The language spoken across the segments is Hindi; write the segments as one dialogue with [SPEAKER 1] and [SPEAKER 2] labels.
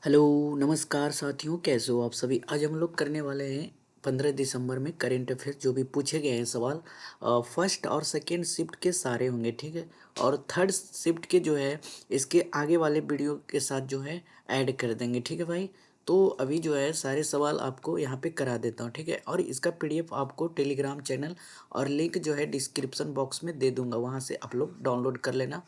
[SPEAKER 1] हेलो, नमस्कार साथियों, कैसे हो आप सभी। आज हम लोग करने वाले हैं 15 दिसंबर में करेंट अफेयर्स जो भी पूछे गए हैं सवाल। फर्स्ट और सेकंड शिफ्ट के सारे होंगे, ठीक है। और थर्ड शिफ्ट के जो है इसके आगे वाले वीडियो के साथ जो है ऐड कर देंगे, ठीक है भाई। तो अभी जो है सारे सवाल आपको यहाँ पे करा देता हूँ, ठीक है। और इसका पीडीएफ आपको टेलीग्राम चैनल और लिंक जो है डिस्क्रिप्शन बॉक्स में दे दूंगा, वहाँ से आप लोग डाउनलोड कर लेना।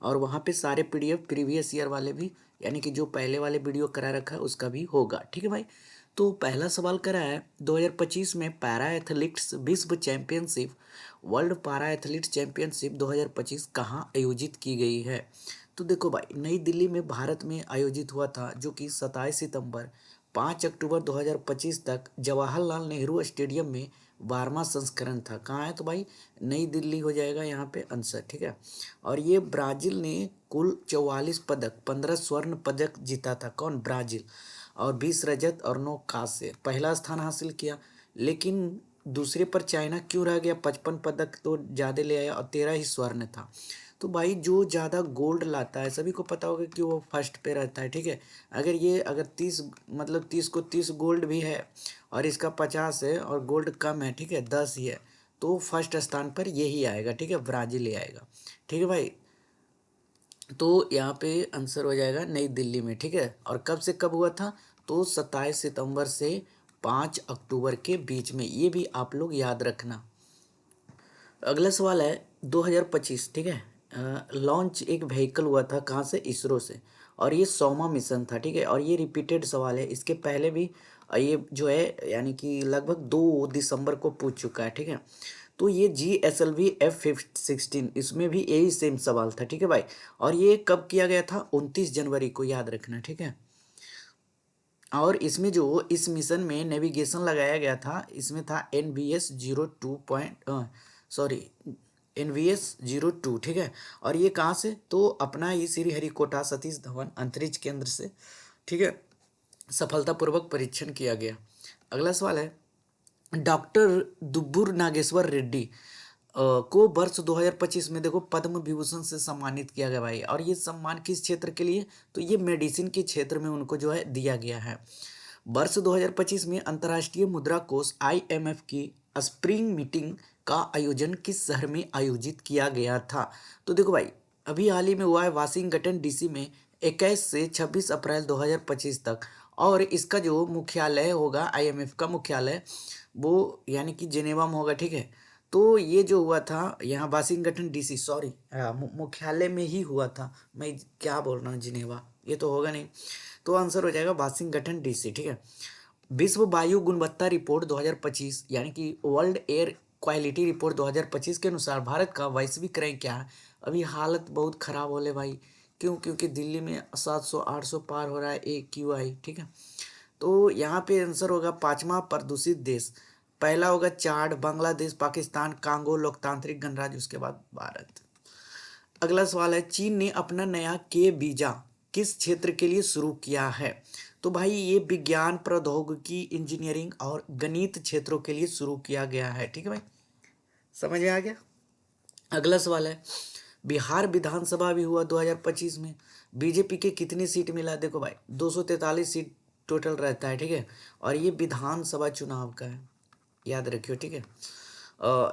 [SPEAKER 1] और वहाँ पे सारे पीडीएफ प्रीवियस ईयर वाले भी, यानी कि जो पहले वाले वीडियो करा रखा है उसका भी होगा, ठीक है भाई। तो पहला सवाल करा है 2025 में पैरा एथलीट्स विश्व championship, world para athletes championship 2025 कहाँ आयोजित की गई है। तो देखो भाई, नई दिल्ली में भारत में आयोजित हुआ था, जो कि 27 सितंबर 5 अक्टूबर 2025 तक जवाहरलाल नेहरू स्टेडियम में 12वां संस्करण था। कहाँ है तो भाई, नई दिल्ली हो जाएगा यहाँ पे आंसर, ठीक है। और ये ब्राज़ील ने कुल 44 पदक, 15 स्वर्ण पदक जीता था। कौन? ब्राज़ील। और 20 रजत और 9 कांस्य, पहला स्थान हासिल किया। लेकिन दूसरे पर चाइना क्यों रह गया? 55 पदक तो ज़्यादा ले आया और 13 ही स्वर्ण था। तो भाई जो ज़्यादा गोल्ड लाता है, सभी को पता होगा कि वो फर्स्ट पे रहता है, ठीक है। अगर 30, मतलब 30 को 30 गोल्ड भी है और इसका 50 है और गोल्ड कम है, ठीक है, 10 ही है, तो फर्स्ट स्थान पर यही आएगा, ठीक है, ब्राज़ील ही आएगा, ठीक है भाई। तो यहाँ पे आंसर हो जाएगा नई दिल्ली में, ठीक है। और कब से कब हुआ था? तो 27 सितंबर से 5 अक्टूबर के बीच में, ये भी आप लोग याद रखना। अगला सवाल है 2025, ठीक है। लॉन्च एक व्हीकल हुआ था, कहाँ से? इसरो से। और ये 100वां मिशन था, ठीक है। और ये रिपीटेड सवाल है, इसके पहले भी ये जो है यानी कि लगभग 2 दिसंबर को पूछ चुका है, ठीक है। तो ये GSLV F16, इसमें भी यही सेम सवाल था, ठीक है भाई। और ये कब किया गया था? 29 जनवरी को, याद रखना, ठीक है। और इसमें जो इस मिशन में नेविगेशन लगाया गया था, इसमें था NVS-02, ठीक है। और ये कहाँ से? तो अपना ये श्रीहरिकोटा सतीश धवन अंतरिक्ष केंद्र से, ठीक है, सफलतापूर्वक परीक्षण किया गया। अगला सवाल है डॉक्टर दुब्बूर नागेश्वर रेड्डी को वर्ष 2025 में देखो पद्म विभूषण से सम्मानित किया गया भाई। और ये सम्मान किस क्षेत्र के लिए? तो ये मेडिसिन के क्षेत्र में उनको जो है दिया गया है। वर्ष 2025 में अंतर्राष्ट्रीय मुद्रा कोष IMF की स्प्रिंग मीटिंग का आयोजन किस शहर में आयोजित किया गया था? तो देखो भाई, अभी हाल ही में हुआ है वाशिंगटन DC में, 21 से 26 अप्रैल 2025 तक। और इसका जो मुख्यालय होगा, IMF का मुख्यालय, वो यानी कि जिनेवा में होगा, ठीक है। तो ये जो हुआ था यहाँ वाशिंगटन DC, सॉरी, मुख्यालय में ही हुआ था। मैं क्या बोल रहा हूँ, जिनेवा, ये तो होगा नहीं। तो आंसर हो जाएगा वाशिंगटन DC, ठीक है। विश्व वायु गुणवत्ता रिपोर्ट 2025, यानी कि वर्ल्ड एयर क्वालिटी रिपोर्ट 2025 के अनुसार भारत का वैश्विक रैंक क्या है? अभी हालत बहुत खराब होले भाई। क्यों? क्योंकि दिल्ली में 700 800 पार हो रहा है AQI, ठीक है। तो यहाँ पे आंसर होगा 5वां प्रदूषित देश। पहला होगा चाड, बांग्लादेश, पाकिस्तान, कांगो लोकतांत्रिक गणराज्य, उसके बाद भारत। अगला सवाल है चीन ने अपना नया के वीजा किस क्षेत्र के लिए शुरू किया है? तो भाई ये विज्ञान, प्रौद्योगिकी, इंजीनियरिंग और गणित क्षेत्रों के लिए शुरू किया गया है, ठीक है भाई, समझ में आ गया। अगला सवाल है बिहार विधानसभा भी हुआ 2025 में, बीजेपी के कितनी सीट मिला? देखो भाई 243 सीट टोटल रहता है, ठीक है। और ये विधानसभा चुनाव का है, याद रखियो, ठीक है।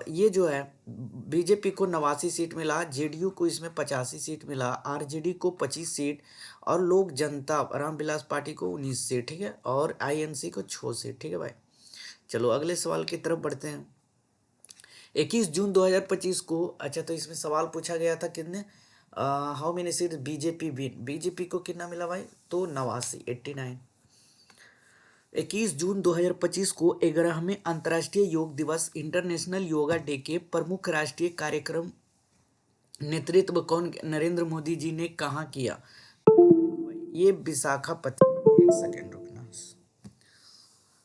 [SPEAKER 1] ये जो है बीजेपी को 89 सीट मिला, जेडीयू को इसमें 85 सीट मिला, आरजेडी को 25 सीट और लोक जनता रामविलास पार्टी को 19 सीट, ठीक है। और INC को 6 सीट, ठीक है भाई। चलो अगले सवाल की तरफ बढ़ते हैं। 21 जून 2025 को, अच्छा, तो इसमें सवाल पूछा गया था कितने, how many seat BJP win, BJP को कितना मिला भाई? तो 89, 89। 21 जून 2025 को 11वें अंतर्राष्ट्रीय योग दिवस इंटरनेशनल योगा डे के प्रमुख राष्ट्रीय कार्यक्रम नेतृत्व कौन? नरेंद्र मोदी जी ने कहाँ किया? ये विशाखापत्तनम, एक सेकेंड रुकना,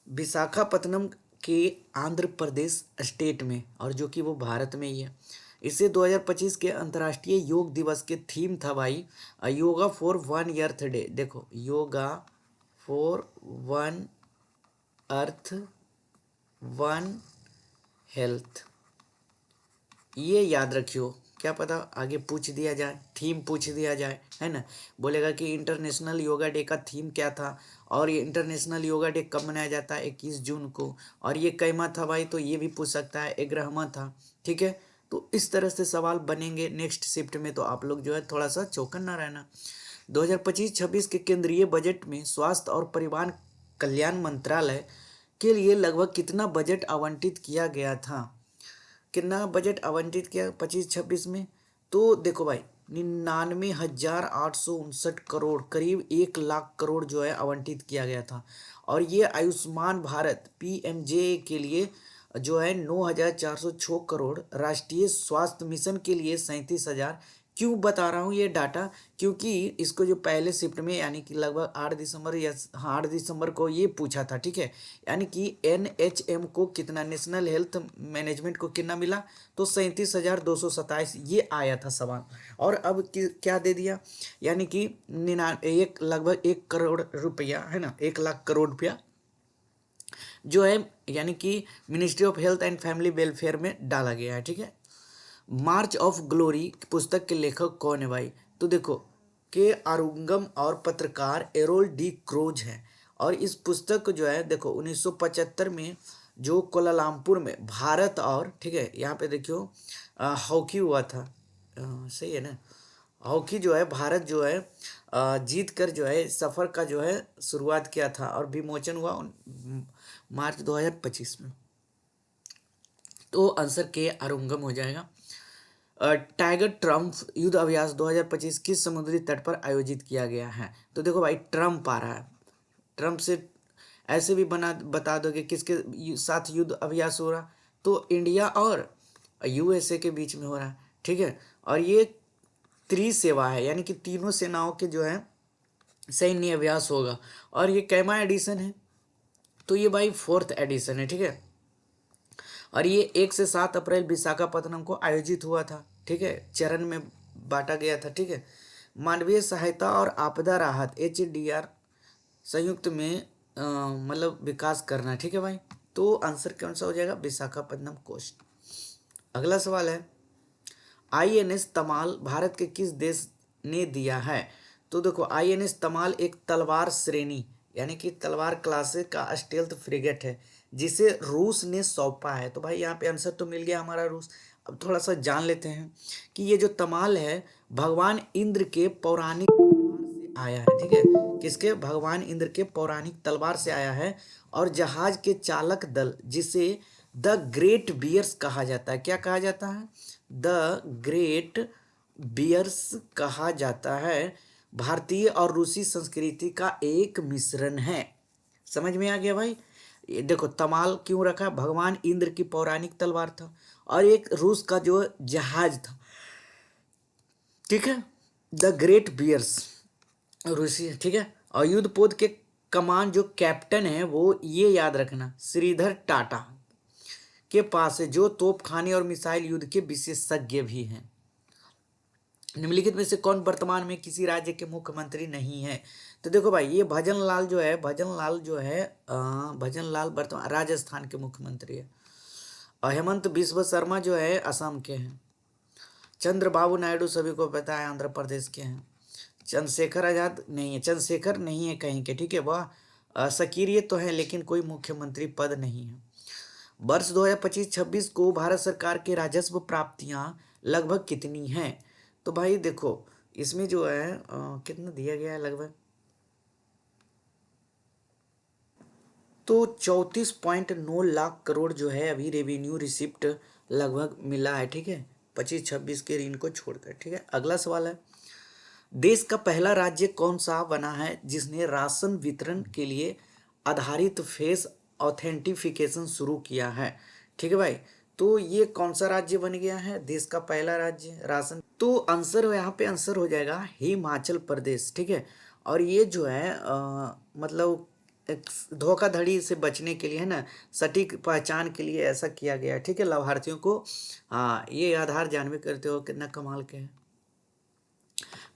[SPEAKER 1] विशाखापत्तनम के आंध्र प्रदेश स्टेट में, और जो कि वो भारत में ही है। इसे 2025 के अंतर्राष्ट्रीय योग दिवस के थीम था भाई yoga for one earth day. देखो, yoga for one earth, one health, ये याद रखियो। क्या पता आगे पूछ दिया जाए, थीम पूछ दिया जाए, है ना। बोलेगा कि इंटरनेशनल योगा डे का थीम क्या था, और ये इंटरनेशनल योगा डे कब मनाया जाता है, 21 जून को, और ये कैमा था भाई, तो ये भी पूछ सकता है, एग्रहमा था, ठीक है। तो इस तरह से सवाल बनेंगे नेक्स्ट शिफ्ट में, तो आप लोग जो है थोड़ा सा चौकन ना रहना। 2025-26 के केंद्रीय बजट में स्वास्थ्य और परिवार कल्याण मंत्रालय के लिए लगभग कितना बजट आवंटित किया गया था, कितना बजट आवंटित किया 25-26 में? तो देखो भाई, 99,859 करोड़, करीब 1 लाख करोड़ जो है आवंटित किया गया था। और ये आयुष्मान भारत PMJ के लिए जो है 9,406 करोड़, राष्ट्रीय स्वास्थ्य मिशन के लिए 37,000। क्यों बता रहा हूँ ये डाटा, क्योंकि इसको जो पहले शिफ्ट में यानी कि लगभग 8 दिसंबर या हाँ 8 दिसंबर को ये पूछा था, ठीक है। यानी कि NHM को कितना, नेशनल हेल्थ मैनेजमेंट को कितना मिला, तो 37,227 ये आया था सवाल। और अब क्या दे दिया, यानी कि लगभग 1 करोड़ रुपया, है ना, 1 लाख करोड़ रुपया जो है, यानी कि ministry of health and family welfare में डाला गया है, ठीक है। मार्च ऑफ ग्लोरी पुस्तक के लेखक कौन है भाई, तो देखो के आरुंगम और पत्रकार एरोल डी क्रोज हैं। और इस पुस्तक को जो है देखो 1975 में जो कोलालमपुर में भारत और, ठीक है, यहाँ पे देखियो हॉकी हुआ था, सही है ना, हॉकी जो है भारत जो है जीत कर जो है सफ़र का जो है शुरुआत किया था, और विमोचन हुआ मार्च 2025 में। तो आंसर के आरुंगम हो जाएगा। टाइगर ट्रम्प युद्ध अभ्यास 2025 किस समुद्री तट पर आयोजित किया गया है, तो देखो भाई ट्रम्प आ रहा है, ट्रम्प से ऐसे भी बता दोगे किसके साथ युद्ध अभ्यास हो रहा, तो इंडिया और USA के बीच में हो रहा है, ठीक है। और ये त्रिसेवा है, यानी कि तीनों सेनाओं के जो है सैन्य अभ्यास होगा। और ये कैमा एडिशन है, तो ये भाई 4th एडिशन है, ठीक है। और ये 1 से 7 अप्रैल विशाखापत्तनम को आयोजित हुआ था, ठीक है, चरण में बांटा गया था, ठीक है। मानवीय सहायता और आपदा राहत HDR संयुक्त में मतलब विकास करना, ठीक है भाई। तो आंसर कौन सा हो जाएगा, विशाखापत्तनम कोस्ट। अगला सवाल है, INS तमाल भारत के किस देश ने दिया है, तो देखो INS तमाल एक तलवार श्रेणी यानी कि तलवार क्लासे का स्टेल्थ फ्रिगेट है, जिसे रूस ने सौंपा है। तो भाई यहाँ पे आंसर तो मिल गया हमारा रूस। अब थोड़ा सा जान लेते हैं कि ये जो तमाल है भगवान इंद्र के पौराणिक तलवार से आया है, ठीक है, किसके, भगवान इंद्र के पौराणिक तलवार से आया है। और जहाज के चालक दल जिसे द ग्रेट बियर्स कहा जाता है, क्या कहा जाता है, द ग्रेट बियर्स कहा जाता है, भारतीय और रूसी संस्कृति का एक मिश्रण है। समझ में आ गया भाई। ये देखो तमाल क्यों रखा, भगवान इंद्र की पौराणिक तलवार था, और एक रूस का जो जहाज था, ठीक है, द ग्रेट बियर्स रूसी, ठीक है। और युद्धपोत के कमान जो कैप्टन है वो ये याद रखना श्रीधर टाटा के पास है, जो तोपखाने और मिसाइल युद्ध के विशेषज्ञ भी हैं। निम्नलिखित में से कौन वर्तमान में किसी राज्य के मुख्यमंत्री नहीं है, तो देखो भाई ये भजन लाल जो है, भजन लाल वर्तमान राजस्थान के मुख्यमंत्री है। और हेमंत बिस्वा शर्मा जो है असम के हैं। चंद्रबाबू नायडू सभी को पता है आंध्र प्रदेश के हैं। चंद्रशेखर आजाद नहीं है, चंद्रशेखर नहीं है कहीं के, ठीक है, वह सक्रिय तो है लेकिन कोई मुख्यमंत्री पद नहीं है। वर्ष 2025-26 को भारत सरकार के राजस्व प्राप्तियां लगभग कितनी हैं, तो भाई देखो इसमें जो है कितना दिया गया है लगभग, तो 34.9 लाख करोड़ जो है अभी रेवेन्यू रिसिप्ट लगभग मिला है, ठीक है, 25-26 के ऋण को छोड़कर, ठीक है। अगला सवाल है, देश का पहला राज्य कौन सा बना है जिसने राशन वितरण के लिए आधारित फेस ऑथेंटिफिकेशन शुरू किया है, ठीक है भाई। तो ये कौन सा राज्य बन गया है देश का पहला राज्य राशन, तो आंसर यहाँ पे आंसर हो जाएगा हिमाचल प्रदेश, ठीक है। और ये जो है मतलब एक धोखाधड़ी से बचने के लिए, है ना, सटीक पहचान के लिए ऐसा किया गया है, ठीक है, लाभार्थियों को। हाँ ये आधार जानवे करते हो कितना कमाल के हैं।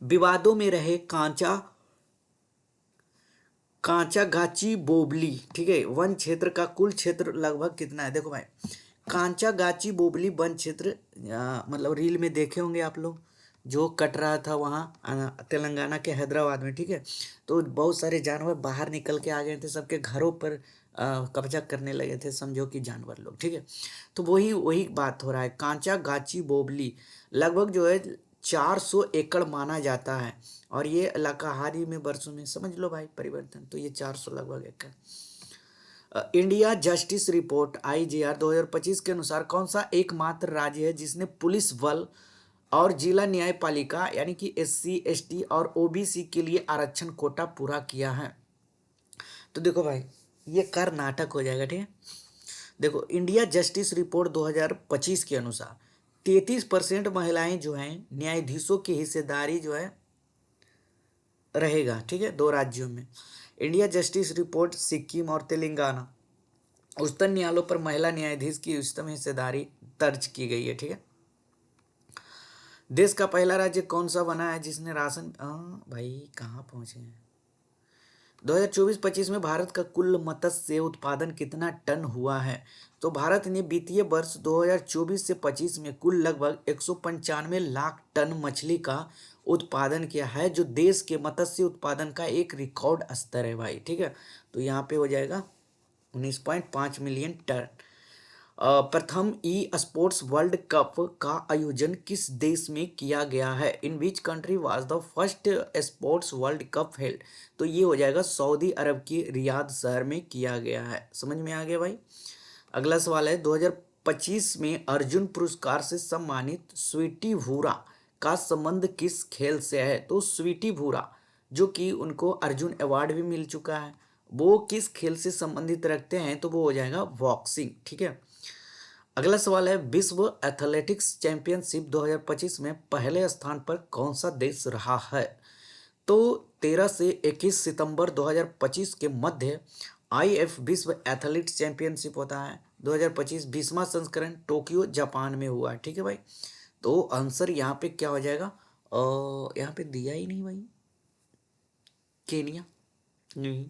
[SPEAKER 1] विवादों में रहे कांचा कांचा गाची बोबली, ठीक है, वन क्षेत्र का कुल क्षेत्र लगभग कितना है, देखो भाई कांचागाची बोबली वन क्षेत्र, मतलब रील में देखे होंगे आप लोग, जो कट रहा था वहाँ तेलंगाना के हैदराबाद में, ठीक है। तो बहुत सारे जानवर बाहर निकल के आ गए थे, सबके घरों पर कब्जा करने लगे थे, समझो कि जानवर लोग, ठीक है। तो वही वही बात हो रहा है। कांचागाची बोबली लगभग जो है 400 एकड़ माना जाता है, और ये इलाका हाल ही में वर्षों में, समझ लो भाई परिवर्तन, तो ये 400 लगभग एकड़। इंडिया जस्टिस रिपोर्ट IJR 2025 के अनुसार कौन सा एकमात्र राज्य है जिसने पुलिस बल और जिला न्यायपालिका यानी कि SC ST और OBC के लिए आरक्षण कोटा पूरा किया है? तो देखो भाई, ये कर्नाटक हो जाएगा, ठीक है। देखो, इंडिया जस्टिस रिपोर्ट 2025 के अनुसार 33% महिलाएं जो हैं न्यायाधीशों की हिस्सेदारी जो है रहेगा, ठीक है, 2 राज्यों में। इंडिया जस्टिस रिपोर्ट सिक्किम और तेलंगाना उच्चतम न्यायालयों पर महिला न्यायाधीश की उच्चतम हिस्सेदारी दर्ज की गई है, ठीक है। देश का पहला राज्य कौन सा बना है जिसने राशन, भाई कहाँ पहुंचे हैं? 2024-25 में भारत का कुल मत्स्य उत्पादन कितना टन हुआ है? तो भारत ने वित्तीय वर्ष 2024 से 25 में कुल लगभग 195 लाख टन मछली का उत्पादन किया है, जो देश के मत्स्य उत्पादन का एक रिकॉर्ड स्तर है भाई, ठीक है। तो यहाँ पे हो जाएगा 19.5 मिलियन टन। प्रथम स्पोर्ट्स वर्ल्ड कप का आयोजन किस देश में किया गया है? In which country was the first sports world cup held? तो ये हो जाएगा सऊदी अरब के रियाद शहर में किया गया है। समझ में आ गया भाई। अगला सवाल है, 2025 में अर्जुन पुरस्कार से सम्मानित स्वीटी वूरा का संबंध किस खेल से है? तो स्वीटी वूरा जो कि उनको अर्जुन अवार्ड भी मिल चुका है, वो किस खेल से संबंधित रखते हैं? तो वो हो जाएगा बॉक्सिंग, ठीक है। अगला सवाल है, विश्व एथलेटिक्स चैंपियनशिप 2025 में पहले स्थान पर कौन सा देश रहा है? तो 13 से 21 सितंबर 2025 के मध्य IF विश्व एथलेटिक्स चैंपियनशिप होता है 2025, 20वां संस्करण टोक्यो जापान में हुआ, ठीक है भाई। तो आंसर यहाँ पे क्या हो जाएगा? यहाँ पे दिया ही नहीं भाई, केनिया नहीं,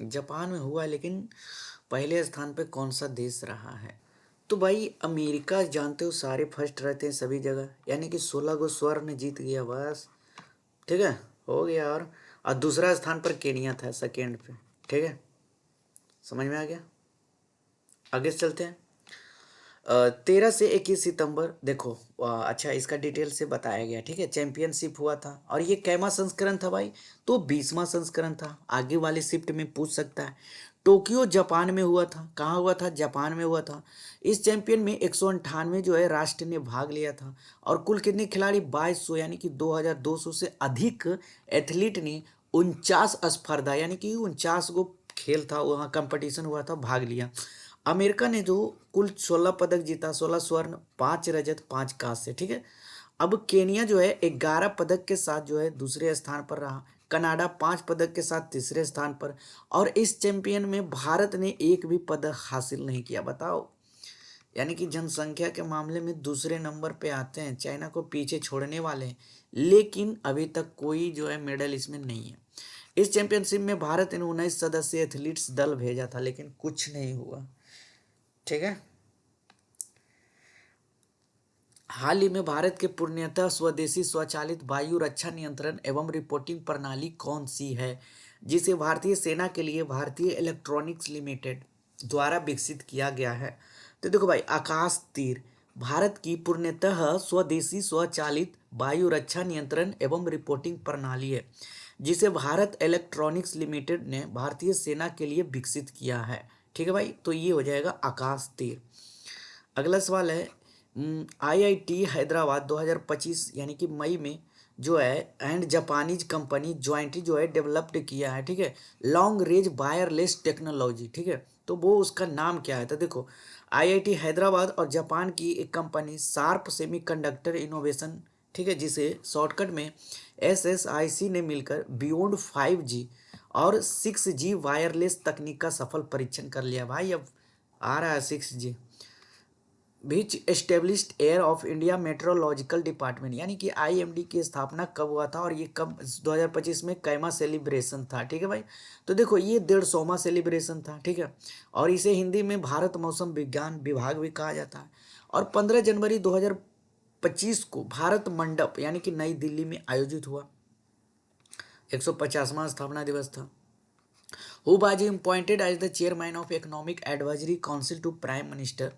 [SPEAKER 1] जापान में हुआ, लेकिन पहले स्थान पे कौन सा देश रहा है? तो भाई अमेरिका, जानते हो सारे फर्स्ट रहते हैं सभी जगह, यानी कि 16 गो स्वर्ण जीत गया बस, ठीक है, हो गया। और दूसरा स्थान पर केनिया था सेकेंड पे, ठीक है, समझ में आ गया। आगे चलते हैं। 13 से 21 सितंबर, देखो अच्छा इसका डिटेल से बताया गया, ठीक है। चैंपियनशिप हुआ था, और ये कैमा संस्करण था भाई? तो 20वां संस्करण था। आगे वाले शिफ्ट में पूछ सकता है। टोक्यो जापान में हुआ था। कहाँ हुआ था? जापान में हुआ था। इस चैंपियन में 198 जो है राष्ट्र ने भाग लिया था, और कुल कितने खिलाड़ी? 2200, यानी कि 2200 से अधिक एथलीट ने 49 स्पर्धा यानी कि 49 गो खेल था वहाँ, कंपटीशन हुआ था, भाग लिया। अमेरिका ने जो कुल 16 पदक जीता, 16 स्वर्ण, 5 रजत, 5 कांस्य, ठीक है। अब केनिया जो है 11 पदक के साथ जो है दूसरे स्थान पर रहा। कनाडा 5 पदक के साथ तीसरे स्थान पर, और इस चैंपियन में भारत ने एक भी पदक हासिल नहीं किया, बताओ। यानी कि जनसंख्या के मामले में दूसरे नंबर पे आते हैं, चाइना को पीछे छोड़ने वाले हैं, लेकिन अभी तक कोई जो है मेडल इसमें नहीं है। इस चैंपियनशिप में भारत ने 19 सदस्यीय एथलीट्स दल भेजा था, लेकिन कुछ नहीं हुआ, ठीक है। हाल ही में भारत के पूर्णतः स्वदेशी स्वचालित वायु रक्षा नियंत्रण एवं रिपोर्टिंग प्रणाली कौन सी है, जिसे भारतीय सेना के लिए भारतीय इलेक्ट्रॉनिक्स लिमिटेड द्वारा विकसित किया गया है? तो देखो भाई, आकाश तीर भारत की पूर्णतः स्वदेशी स्वचालित वायु रक्षा नियंत्रण एवं रिपोर्टिंग प्रणाली है, जिसे भारत इलेक्ट्रॉनिक्स लिमिटेड ने भारतीय सेना के लिए विकसित किया है, ठीक है भाई। तो ये हो जाएगा आकाश तीर। अगला सवाल है, IIT हैदराबाद 2025 यानी कि मई में जो है एंड जापानीज कंपनी ज्वाइंटली जो है डेवलप्ड किया है, ठीक है, लॉन्ग रेंज वायरलेस टेक्नोलॉजी, ठीक है। तो वो उसका नाम क्या है? तो देखो, IIT हैदराबाद और जापान की एक कंपनी शार्प सेमीकंडक्टर इनोवेशन, ठीक है, जिसे शॉर्टकट में SSIC ने मिलकर बियॉन्ड 5G और 6G वायरलेस तकनीक का सफल परीक्षण कर लिया भाई। अब आ रहा है 6G, which established air of India meteorological department, यानी कि आईएमडी की स्थापना कब हुआ था और ये कब 2025 में कैमा सेलिब्रेशन था। ठीक है भाई, तो देखो ये 150वां सेलिब्रेशन था। ठीक है, और इसे हिंदी में भारत मौसम विज्ञान विभाग भी कहा जाता है। और 15 जनवरी 2025 को भारत मंडप यानी कि नई दिल्ली में आयोजित हुआ, 150वां स्थापना दिवस था। Who was appointed as the chairman of economic advisory council to prime minister.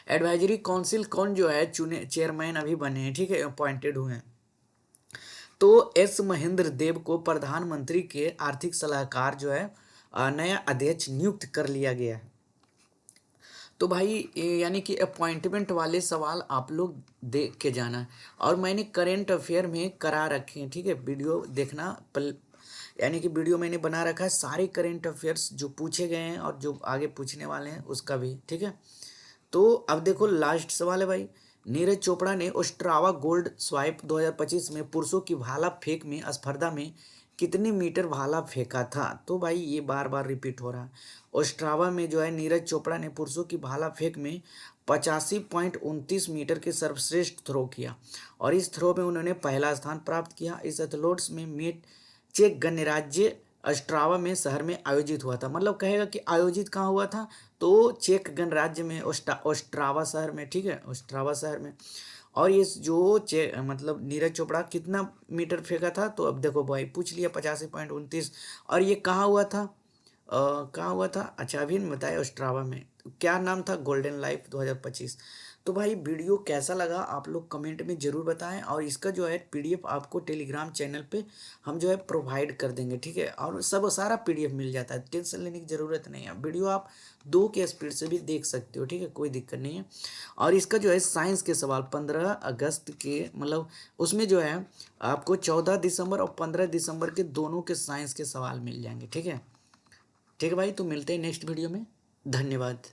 [SPEAKER 1] Advisory council कौन जो है चुने चेयरमैन अभी बने हैं, ठीक है, अपॉइंटेड हुए हैं, तो एस महेंद्र देव को प्रधानमंत्री के आर्थिक सलाहकार जो है नया अध्यक्ष नियुक्त कर लिया गया है। तो भाई यानी कि अपॉइंटमेंट वाले सवाल आप लोग देख के जाना है, और मैंने करेंट अफेयर में करा रखे हैं। ठीक है, वीडियो देखना यानी कि वीडियो मैंने बना रखा है सारे करेंट अफेयर्स जो पूछे गए हैं और जो आगे पूछने वाले हैं उसका भी। ठीक है, तो अब देखो लास्ट सवाल है भाई, नीरज चोपड़ा ने ओस्ट्रावा गोल्ड स्वाइप 2025 में पुरुषों की भाला फेंक में स्पर्धा में कितने मीटर भाला फेंका था। तो भाई ये बार बार रिपीट हो रहा है, ओस्ट्रावा में जो है नीरज चोपड़ा ने पुरुषों की भाला फेंक में 85.29 मीटर के सर्वश्रेष्ठ थ्रो किया, और इस थ्रो में उन्होंने पहला स्थान प्राप्त किया। इस एथलीट्स में मीट चेक गणराज्य अस्ट्रावा में शहर में आयोजित हुआ था, मतलब कहेगा कि आयोजित कहाँ हुआ था, तो चेक गणराज्य में ओस्ट्रावा शहर में। ठीक है, ओस्ट्रावा शहर में। और ये जो मतलब नीरज चोपड़ा कितना मीटर फेंका था, तो अब देखो भाई पूछ लिया 85.29, और ये कहाँ हुआ था, कहाँ हुआ था, अच्छा अभी बताया ओस्ट्रावा में। क्या नाम था, गोल्डन लाइफ 2025। तो भाई वीडियो कैसा लगा आप लोग कमेंट में ज़रूर बताएं, और इसका जो है पीडीएफ आपको टेलीग्राम चैनल पे हम जो है प्रोवाइड कर देंगे। ठीक है, और सब सारा पीडीएफ मिल जाता है, टेंशन लेने की ज़रूरत नहीं है। वीडियो आप 2 के स्पीड से भी देख सकते हो। ठीक है, कोई दिक्कत नहीं है। और इसका जो है साइंस के सवाल 15 अगस्त के, मतलब उसमें जो है आपको 14 दिसंबर और 15 दिसंबर के दोनों के साइंस के सवाल मिल जाएंगे। ठीक है, ठीक है भाई, तो मिलते हैं नेक्स्ट वीडियो में। धन्यवाद।